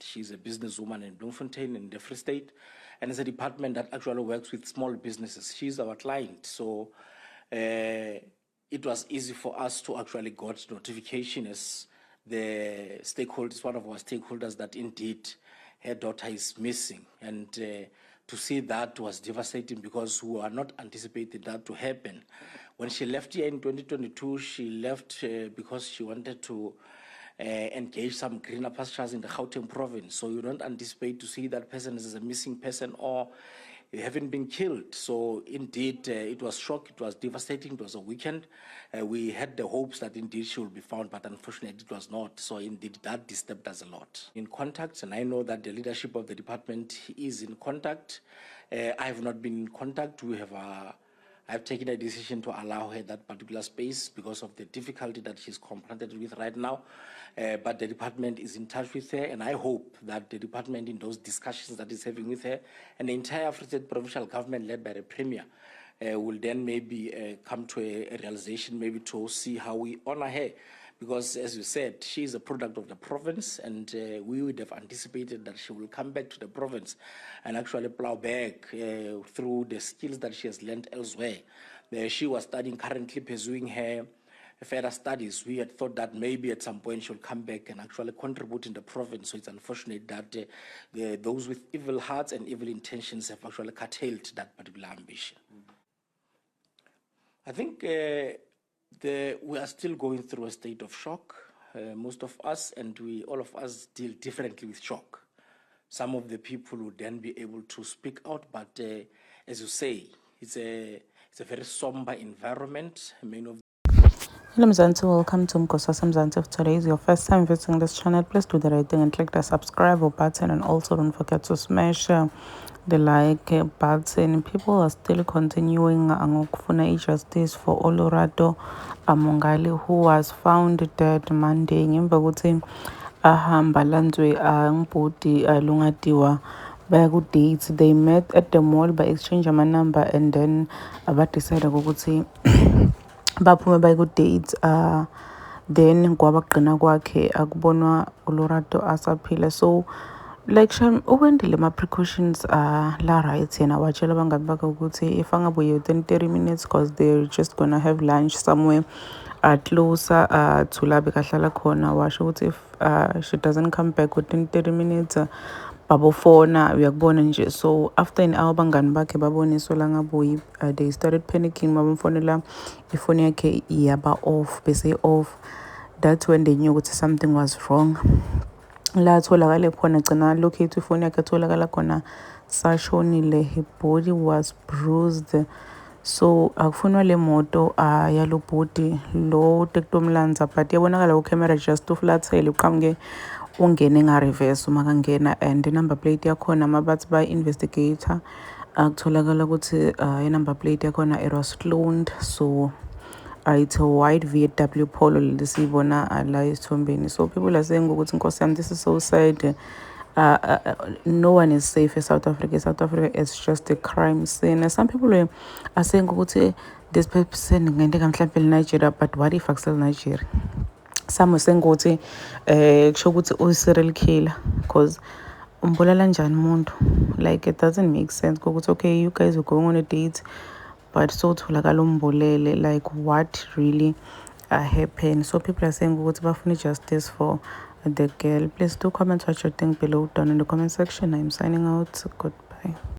She's a businesswoman in Bloemfontein in the Free State, and it's a department that actually works with small businesses. She's our client, so it was easy for us to actually got notification as the stakeholders, one of our stakeholders, that indeed her daughter is missing. And to see that was devastating because we were not anticipating that to happen. When she left here in 2022, she left because she wanted to engage some greener pastures in the Gauteng province. So you don't anticipate to see that person as a missing person or having been killed. So indeed, it was shock, it was devastating, it was a weekend. We had the hopes that indeed she will be found, but unfortunately it was not. So indeed, that disturbed us a lot. In contact, and I know that the leadership of the department is in contact. I have not been in contact. I've taken a decision to allow her that particular space because of the difficulty that she's confronted with right now. But the department is in touch with her, and I hope that the department, in those discussions that is having with her, and the entire Free State provincial government led by the Premier, will then maybe come to a realization, maybe to see how we honor her. Because, as you said, she is a product of the province, and we would have anticipated that she will come back to the province and actually plow back through the skills that she has learned elsewhere. She was studying, currently pursuing her further studies. We had thought that maybe at some point she'll come back and actually contribute in the province. So it's unfortunate that those with evil hearts and evil intentions have actually curtailed that particular ambition. I think we are still going through a state of shock, most of us, and all of us deal differently with shock. Some of the people would then be able to speak out, but as you say, it's a very somber environment. Many of Hello Mzansi, welcome to Mkosasa Mzansi. If today is your first time visiting this channel, please do the right thing and click the subscribe button, and also don't forget to smash the like button. People are still continuing ngokufuna justice for Olorato Mongale, who was found dead Monday ngemva kokuthi ahamba lanzwe ngibhodi lungadiwa baya ku-dates. They met at the mall by exchange ama-number, and then decided ukuthi baphume baye ku-dates. Then kwabagqina kwakhe akubonwa Olorato asaphila. So like ukwendile ama-precautions la right yena watshela abangani bakhe ukuthi if angabuye within 30 minutes because they're just gonna have lunch somewhere closer to la bekahlala khona. Washo ukuthi if she doesn't come back within 30 minutes babofona uyakubona nje. So after an hour abangani bakhe baboniswa la ngabuyi, they started panicking. Babamfonela ifoni yakhe yaba off, bese off. That's when they knew ukuthi something was wrong. La tholakale khona gcina locate ifoni yakhe tholakala khona sashonile. Her body was bruised. So akufunwa le moto yalo body lo tektomlanza, but yabonakala ku camera just uflathele uqhamuke ungene nga reverse uma kangena, and number plate yakhona mabathi ba investigator akutholakala ukuthi number plate yakhona it was cloned. So it's a white VW Polo lesiyibona la esithombeni. So people are saying ukuthi Nkosi yami, this is so sad. No one is safe in South Africa. South Africa is just a crime scene. Some people are saying ukuthi this person ngenteka mhlawumbe Nigeria, but what if actually Nigeria? Some are saying ukuthi kusho ukuthi uyi-serial killer because umbulala njani umuntu. Like it doesn't make sense ukuthi okay, you guys are going on a date, but so tholakala umbulele. Like what really happened? So people are saying ukuthi bafuna justice for the girl. Please do comment what you think below down in the comment section. I'm signing out. Goodbye.